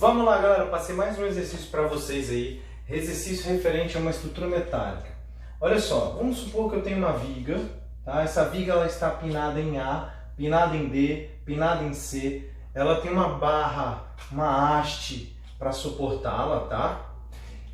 Vamos lá, galera, passei mais um exercício para vocês aí, exercício referente a uma estrutura metálica. Olha só, vamos supor que eu tenho uma viga, tá? Essa viga ela está pinada em A, pinada em D, pinada em C, ela tem uma barra, uma haste para suportá-la, tá?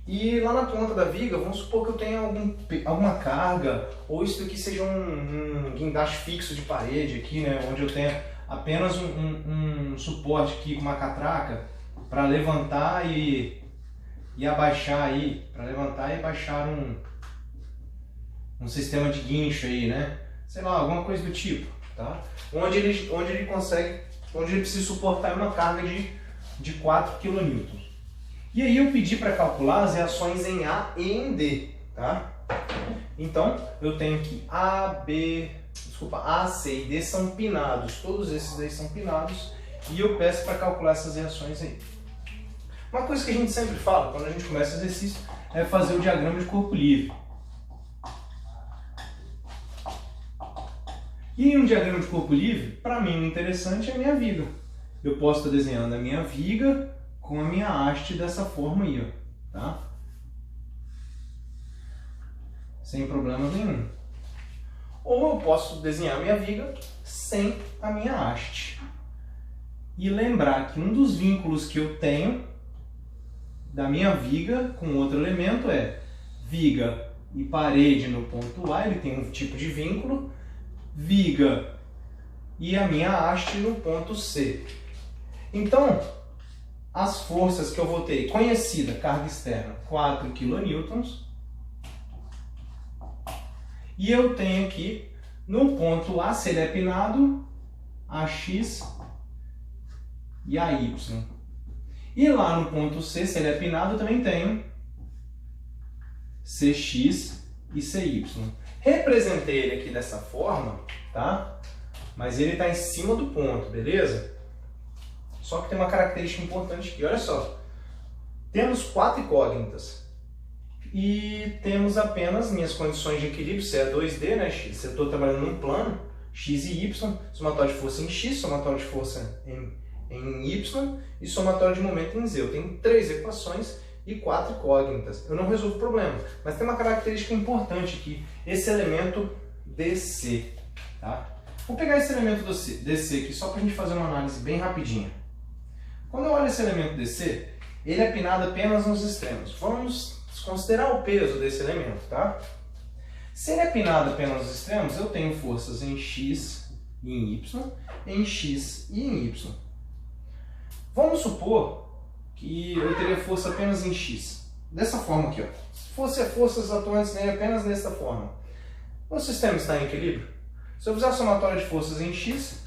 E lá na ponta da viga, vamos supor que eu tenha alguma carga, ou isso aqui seja um guindaste fixo de parede aqui, né? Onde eu tenha apenas um suporte aqui com uma catraca para levantar e abaixar aí, para levantar e baixar um sistema de guincho aí, né? Sei lá, alguma coisa do tipo, tá? Onde ele precisa suportar uma carga de 4 kN. E aí eu pedi para calcular as reações em A e em D, tá? Então, eu tenho que A, C e D são pinados, todos esses daí são pinados, e eu peço para calcular essas reações aí. Uma coisa que a gente sempre fala, quando a gente começa o exercício, é fazer o diagrama de corpo livre. E em um diagrama de corpo livre, para mim o interessante é a minha viga. Eu posso estar desenhando a minha viga com a minha haste dessa forma aí, ó, tá? Sem problema nenhum. Ou eu posso desenhar a minha viga sem a minha haste. E lembrar que um dos vínculos que eu tenho da minha viga com outro elemento é viga e parede no ponto A, ele tem um tipo de vínculo, viga e a minha haste no ponto C. Então, as forças que eu vou ter, conhecida, carga externa, 4 kN, e eu tenho aqui, no ponto A, se ele é pinado, AX e AY. E lá no ponto C, se ele é pinado, eu também tenho CX e CY. Representei ele aqui dessa forma, tá? Mas ele está em cima do ponto, beleza? Só que tem uma característica importante aqui, olha só. Temos 4 incógnitas. E temos apenas minhas condições de equilíbrio, se é 2D, né? Se eu estou trabalhando num plano, X e Y, somatório de força em X, somatório de força em Y e somatório de momento em Z. Eu tenho 3 equações e 4 incógnitas. Eu não resolvo o problema, mas tem uma característica importante aqui, esse elemento DC. Tá? Vou pegar esse elemento DC aqui só para a gente fazer uma análise bem rapidinha. Quando eu olho esse elemento DC, ele é pinado apenas nos extremos. Vamos considerar o peso desse elemento, tá? Se ele é pinado apenas nos extremos, eu tenho forças em X e em Y, em X e em Y. Vamos supor que eu teria força apenas em X. Dessa forma aqui, ó. Se fosse forças atuantes nele apenas dessa forma, o sistema está em equilíbrio? Se eu fizer a somatória de forças em X,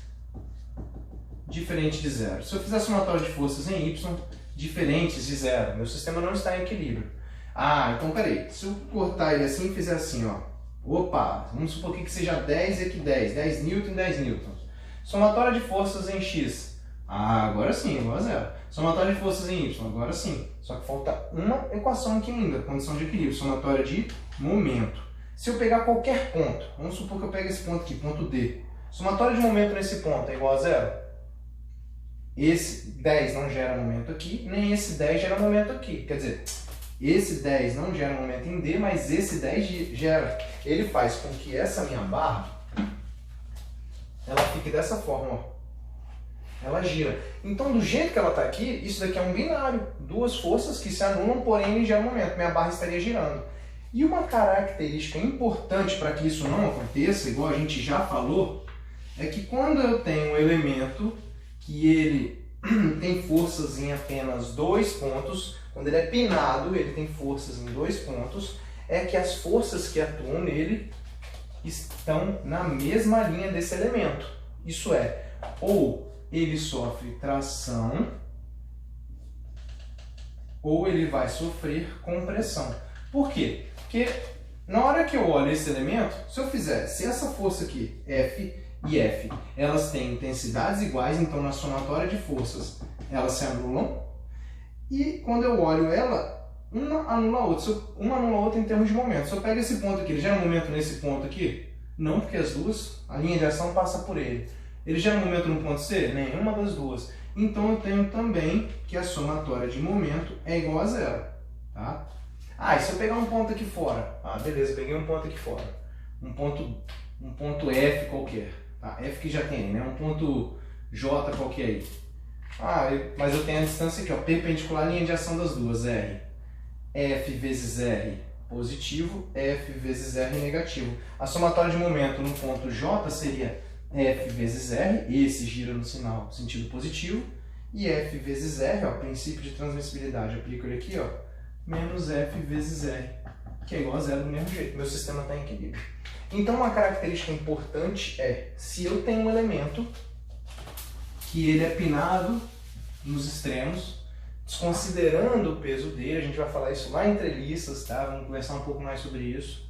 diferente de zero. Se eu fizer a somatória de forças em Y, diferentes de zero. Meu sistema não está em equilíbrio. Ah, então peraí. Se eu cortar ele assim e fizer assim, ó. Opa, vamos supor que seja 10 e aqui 10. 10 newton e 10 newtons. Somatória de forças em X. Ah, agora sim, igual a zero. Somatória de forças em Y, agora sim. Só que falta uma equação aqui ainda, condição de equilíbrio, somatória de momento. Se eu pegar qualquer ponto, vamos supor que eu pegue esse ponto aqui, ponto D. Somatória de momento nesse ponto é igual a zero? Esse 10 não gera momento aqui, nem esse 10 gera momento aqui. Quer dizer, esse 10 não gera momento em D, mas esse 10 gera. Ele faz com que essa minha barra, ela fique dessa forma, ó. Ela gira. Então, do jeito que ela está aqui, isso daqui é um binário. Duas forças que se anulam, porém não geram momento. Minha barra estaria girando. E uma característica importante para que isso não aconteça, igual a gente já falou, é que quando eu tenho um elemento que ele tem forças em apenas 2 pontos, quando ele é pinado, ele tem forças em 2 pontos, é que as forças que atuam nele estão na mesma linha desse elemento. Isso é, ou ele sofre tração, ou ele vai sofrer compressão. Por quê? Porque na hora que eu olho esse elemento, se essa força aqui, F e F, elas têm intensidades iguais, então na somatória de forças elas se anulam, e quando eu olho ela, uma anula a outra. Uma anula a outra em termos de momento. Se eu pego esse ponto aqui, ele gera momento nesse ponto aqui? Não, porque as duas, a linha de ação passa por ele. Ele gera momento no ponto C? Nenhuma das duas. Então eu tenho também que a somatória de momento é igual a zero. Tá? Ah, e se eu pegar um ponto aqui fora? Ah, beleza, peguei um ponto aqui fora. Um ponto F qualquer. Tá? F que já tem, né? Um ponto J qualquer aí. Ah, mas eu tenho a distância aqui, ó, perpendicular à linha de ação das duas, R. F vezes R positivo, F vezes R negativo. A somatória de momento no ponto J seria F vezes R, esse gira no sinal no sentido positivo, e F vezes R, ó, princípio de transmissibilidade, aplico ele aqui, ó, menos F vezes R, que é igual a zero do mesmo jeito, meu sistema está em equilíbrio. Então uma característica importante é, se eu tenho um elemento que ele é pinado nos extremos, desconsiderando o peso dele, a gente vai falar isso lá entre listas, tá? Vamos conversar um pouco mais sobre isso.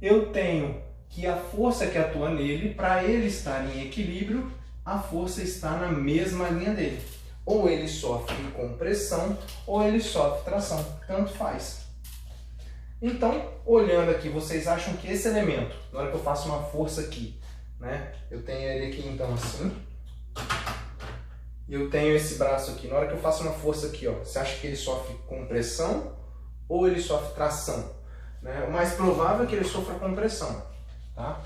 Eu tenho que a força que atua nele, para ele estar em equilíbrio, a força está na mesma linha dele. Ou ele sofre compressão, ou ele sofre tração, tanto faz. Então, olhando aqui, vocês acham que esse elemento, na hora que eu faço uma força aqui, né? Eu tenho ele aqui então assim, e eu tenho esse braço aqui. Na hora que eu faço uma força aqui, ó, você acha que ele sofre compressão ou ele sofre tração? Né? O mais provável é que ele sofra compressão. Tá?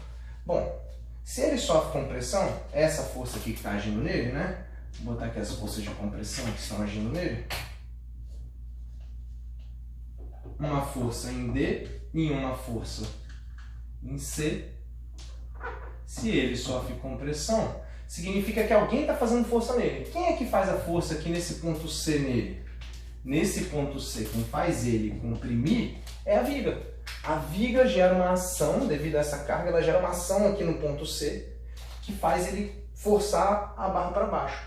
Bom, se ele sofre compressão, essa força aqui que está agindo nele, né? Vou botar aqui as forças de compressão que estão agindo nele. Uma força em D e uma força em C. Se ele sofre compressão, significa que alguém está fazendo força nele. Quem é que faz a força aqui nesse ponto C nele? Nesse ponto C, quem faz ele comprimir é a viga. A viga gera uma ação, devido a essa carga, ela gera uma ação aqui no ponto C, que faz ele forçar a barra para baixo.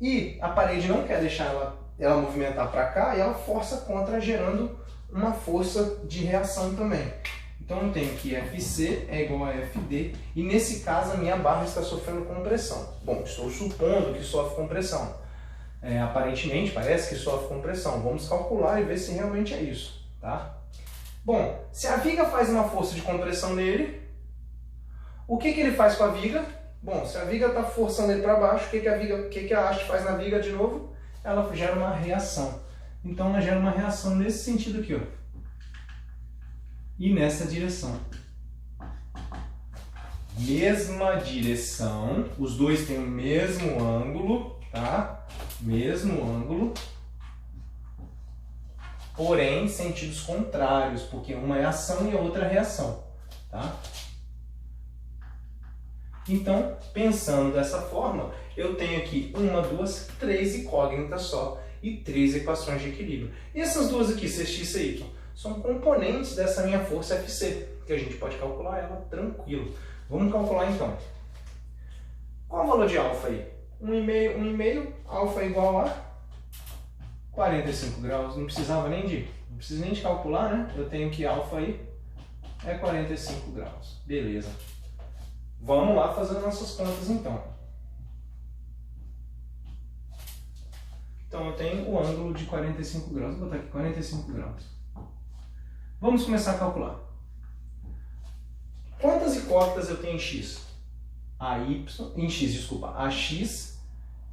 E a parede não quer deixar ela movimentar para cá, e ela força contra, gerando uma força de reação também. Então eu tenho que FC é igual a FD, e nesse caso a minha barra está sofrendo compressão. Bom, estou supondo que sofre compressão. Aparentemente parece que sofre compressão. Vamos calcular e ver se realmente é isso. Tá? Bom, se a viga faz uma força de compressão nele, o que ele faz com a viga? Bom, se a viga está forçando ele para baixo, o que a haste faz na viga de novo? Ela gera uma reação. Então ela gera uma reação nesse sentido aqui, ó. E nessa direção. Mesma direção, os dois têm o mesmo ângulo, tá? Mesmo ângulo. Porém, sentidos contrários, porque uma é ação e a outra é reação, tá? Então, pensando dessa forma, eu tenho aqui 1, 2, 3 incógnitas só e 3 equações de equilíbrio. E essas duas aqui, Cx e Y, são componentes dessa minha força Fc, que a gente pode calcular ela tranquilo. Vamos calcular então. Qual o valor de alfa aí? 1,5, alfa é igual a 45 graus. Não precisava não precisa nem de calcular, né? Eu tenho que alfa aí é 45 graus. Beleza. Vamos lá fazer nossas contas então. Então eu tenho o ângulo de 45 graus. Vou botar aqui 45 graus. Vamos começar a calcular. Quantas incógnitas eu tenho em x? AX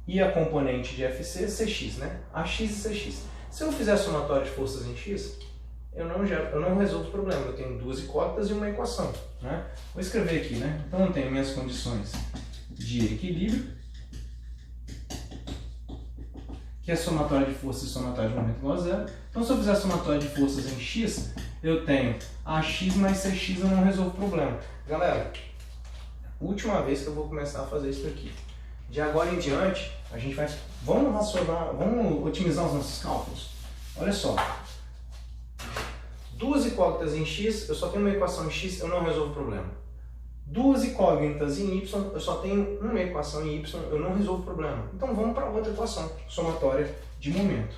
e a componente de FC, CX, né? AX e CX. Se eu fizer a somatória de forças em x, eu não resolvo o problema. Eu tenho duas incógnitas e uma equação, né? Vou escrever aqui, né? Então eu tenho minhas condições de equilíbrio, que é somatória de forças e somatória de momento igual a zero. Então se eu fizer a somatória de forças em x, eu tenho AX mais CX, eu não resolvo o problema. Galera, última vez que eu vou começar a fazer isso aqui. De agora em diante, a gente vai... Vamos otimizar os nossos cálculos. Olha só. Duas incógnitas em x, eu só tenho uma equação em x, eu não resolvo o problema. Duas incógnitas em y, eu só tenho uma equação em y, eu não resolvo o problema. Então vamos para outra equação, somatória de momento.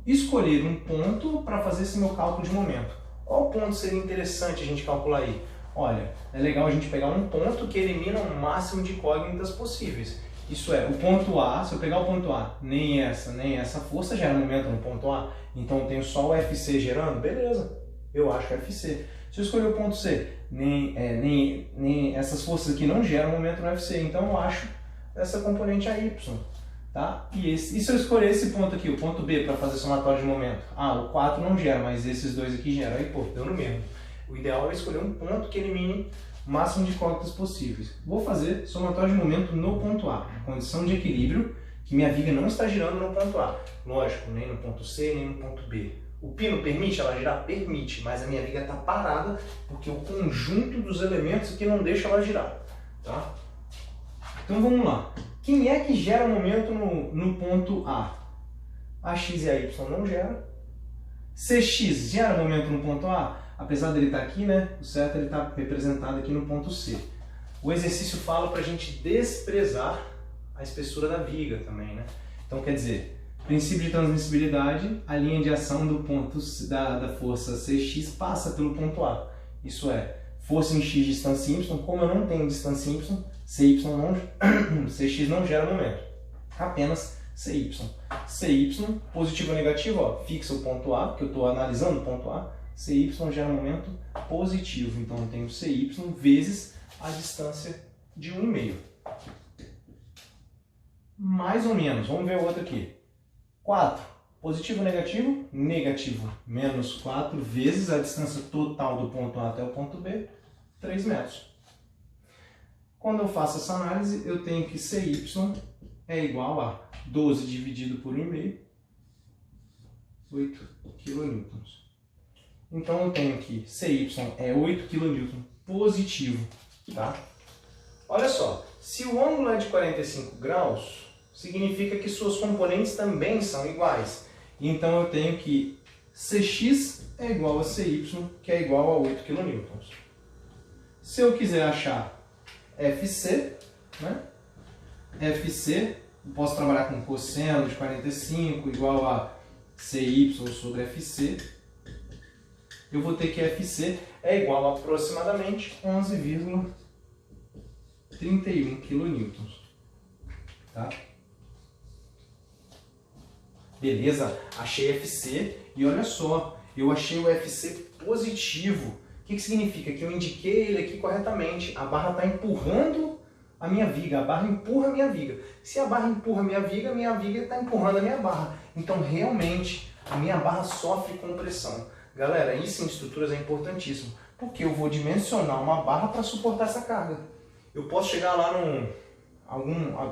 Escolher um ponto para fazer esse meu cálculo de momento. Qual ponto seria interessante a gente calcular aí? Olha, é legal a gente pegar um ponto que elimina o máximo de incógnitas possíveis. Isso é, o ponto A, se eu pegar o ponto A, nem essa força gera momento no ponto A, então eu tenho só o FC gerando, beleza. Eu acho FC. Se eu escolher o ponto C, nem essas forças aqui não geram momento no FC, então eu acho essa componente AY. Tá? E se eu escolher esse ponto aqui, o ponto B, para fazer somatório de momento? Ah, o 4 não gera, mas esses dois aqui geram. Aí, pô, deu no mesmo. O ideal é escolher um ponto que elimine o máximo de incógnitas possíveis. Vou fazer somatório de momento no ponto A, condição de equilíbrio, que minha viga não está girando no ponto A. Lógico, nem no ponto C, nem no ponto B. O pino permite ela girar? Permite, mas a minha viga está parada porque o conjunto dos elementos aqui não deixa ela girar. Tá? Então vamos lá. Quem é que gera momento no ponto A? AX e AY não geram. CX gera momento no ponto A? Apesar dele estar aqui, né? O certo ele está representado aqui no ponto C. O exercício fala para a gente desprezar a espessura da viga também, né? Então quer dizer, princípio de transmissibilidade, a linha de ação do ponto da força CX passa pelo ponto A. Isso é, força em X distância Y, como eu não tenho distância Y, CX não gera momento, apenas CY. CY, positivo ou negativo, ó, fixa o ponto A, que eu estou analisando o ponto A, CY gera momento positivo, então eu tenho CY vezes a distância de 1,5. Mais ou menos, vamos ver o outro aqui. 4, positivo ou negativo? Negativo, menos 4 vezes a distância total do ponto A até o ponto B, 3 metros. Quando eu faço essa análise, eu tenho que CY é igual a 12 dividido por 1,5, 8 kN. Então eu tenho que CY é 8 kN positivo. Tá? Olha só, se o ângulo é de 45 graus, significa que suas componentes também são iguais. Então eu tenho que CX é igual a CY, que é igual a 8 kN. Se eu quiser achar FC, né? FC, eu posso trabalhar com cosseno de 45 igual a CY sobre FC. Eu vou ter que FC é igual a aproximadamente 11,31 kN. Tá? Beleza, achei FC e olha só, eu achei o FC positivo. O que significa? Que eu indiquei ele aqui corretamente. A barra está empurrando a minha viga, a barra empurra a minha viga. Se a barra empurra a minha viga está empurrando a minha barra. Então, realmente, a minha barra sofre compressão. Galera, isso em estruturas é importantíssimo, porque eu vou dimensionar uma barra para suportar essa carga. Eu posso chegar lá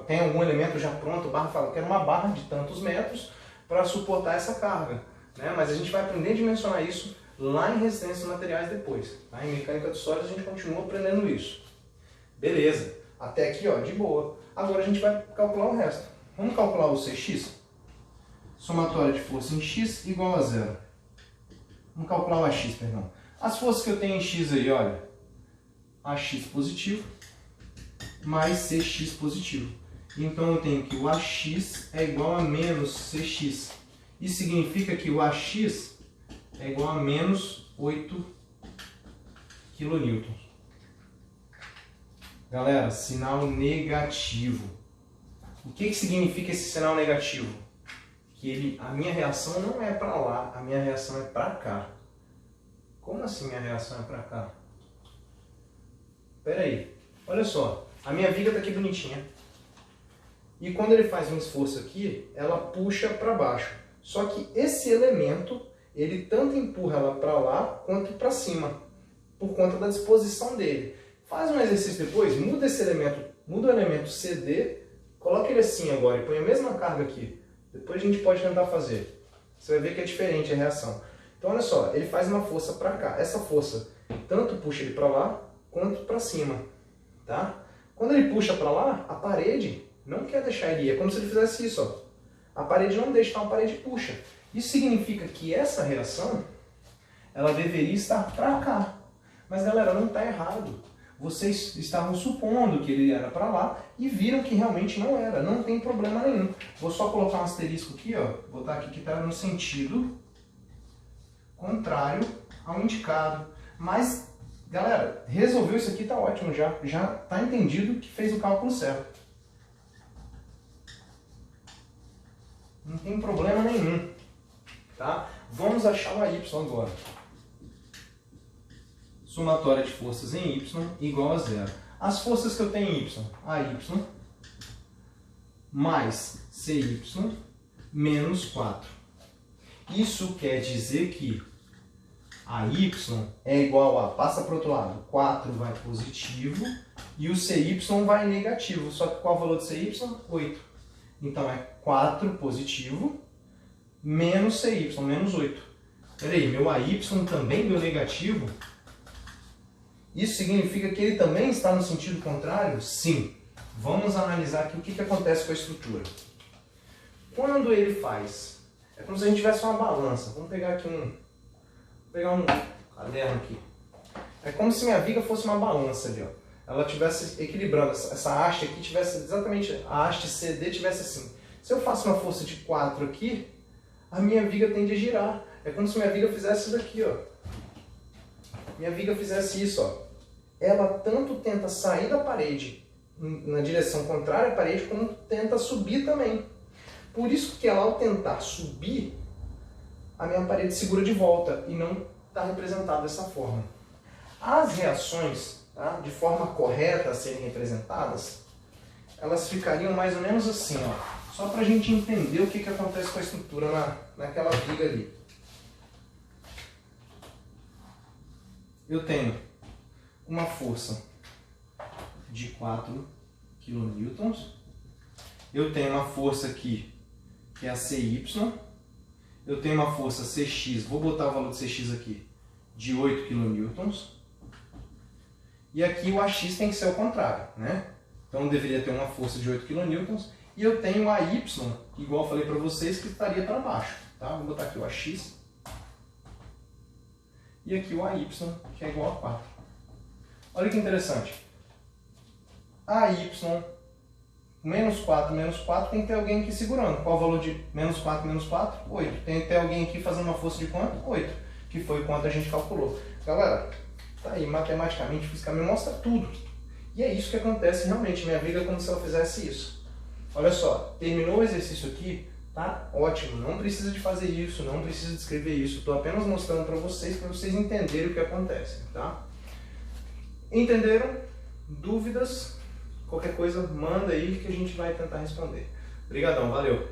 tem algum elemento já pronto, a barra fala, eu quero uma barra de tantos metros para suportar essa carga. Né? Mas a gente vai aprender a dimensionar isso lá em resistência de materiais depois. Tá? Em mecânica de sólidos a gente continua aprendendo isso. Beleza, até aqui ó, de boa. Agora a gente vai calcular o resto. Vamos calcular o CX? Somatória de força em X igual a 0. Vamos calcular o AX, perdão. As forças que eu tenho em X aí, olha. AX positivo mais CX positivo. Então eu tenho que o AX é igual a menos CX. Isso significa que o AX é igual a menos 8 kN. Galera, sinal negativo. O que significa esse sinal negativo? Que a minha reação não é para lá, a minha reação é para cá. Como assim minha reação é para cá? Espera aí, olha só, a minha viga está aqui bonitinha. E quando ele faz um esforço aqui, ela puxa para baixo. Só que esse elemento, ele tanto empurra ela para lá quanto para cima, por conta da disposição dele. Faz um exercício depois, muda esse elemento, muda o elemento CD, coloca ele assim agora e põe a mesma carga aqui. Depois a gente pode tentar fazer. Você vai ver que é diferente a reação. Então olha só, ele faz uma força para cá. Essa força tanto puxa ele para lá quanto para cima. Tá? Quando ele puxa para lá, a parede não quer deixar ele ir. É como se ele fizesse isso. Ó. A parede não deixa, então a parede puxa. Isso significa que essa reação ela deveria estar para cá. Mas galera, não está errado. Vocês estavam supondo que ele era para lá e viram que realmente não era. Não tem problema nenhum. Vou só colocar um asterisco aqui, ó. Vou botar aqui que está no sentido contrário ao indicado. Mas, galera, resolveu isso aqui, tá ótimo já. Já está entendido que fez o cálculo certo. Não tem problema nenhum. Tá? Vamos achar o AY agora. somatória de forças em y igual a zero. As forças que eu tenho em y, AY mais CY menos 4. Isso quer dizer que a y é igual a, passa para o outro lado, 4 vai positivo e o cy vai negativo. Só que qual é o valor de cy? 8. Então é 4 positivo menos cy, menos 8. Peraí, meu AY também deu negativo? Isso significa que ele também está no sentido contrário? Sim. Vamos analisar aqui o que acontece com a estrutura. Quando ele faz, é como se a gente tivesse uma balança. Vamos pegar aqui um caderno aqui. É como se minha viga fosse uma balança ali, ó. Ela estivesse equilibrando, essa haste aqui tivesse exatamente, a haste CD tivesse assim. Se eu faço uma força de 4 aqui, a minha viga tende a girar. É como se minha viga fizesse isso daqui, ó. Minha viga fizesse isso, ó. Ela tanto tenta sair da parede na direção contrária à parede, como tenta subir também. Por isso que ela, ao tentar subir, a minha parede segura de volta e não está representada dessa forma. As reações, tá, de forma correta a serem representadas, elas ficariam mais ou menos assim, ó. Só para a gente entender o que acontece com a estrutura naquela viga ali. Eu tenho uma força de 4 kN. Eu tenho uma força aqui, que é a CY. Eu tenho uma força CX, vou botar o valor de CX aqui, de 8 kN. E aqui o AX tem que ser o contrário, né? Então eu deveria ter uma força de 8 kN. E eu tenho a Y, igual eu falei para vocês, que estaria para baixo. Tá? Vou botar aqui o AX. E aqui o AY, que é igual a 4. Olha que interessante. AY menos 4 tem que ter alguém aqui segurando. Qual o valor de menos 4? 8. Tem que ter alguém aqui fazendo uma força de quanto? 8. Que foi quanto a gente calculou. Galera, tá aí, matematicamente, fisicamente, mostra tudo. E é isso que acontece realmente. Minha viga é como se ela fizesse isso. Olha só, terminou o exercício aqui, tá? Ótimo. Não precisa de fazer isso, não precisa de escrever isso. Estou apenas mostrando para vocês entenderem o que acontece, tá? Entenderam? Dúvidas? Qualquer coisa, manda aí que a gente vai tentar responder. Obrigadão, valeu!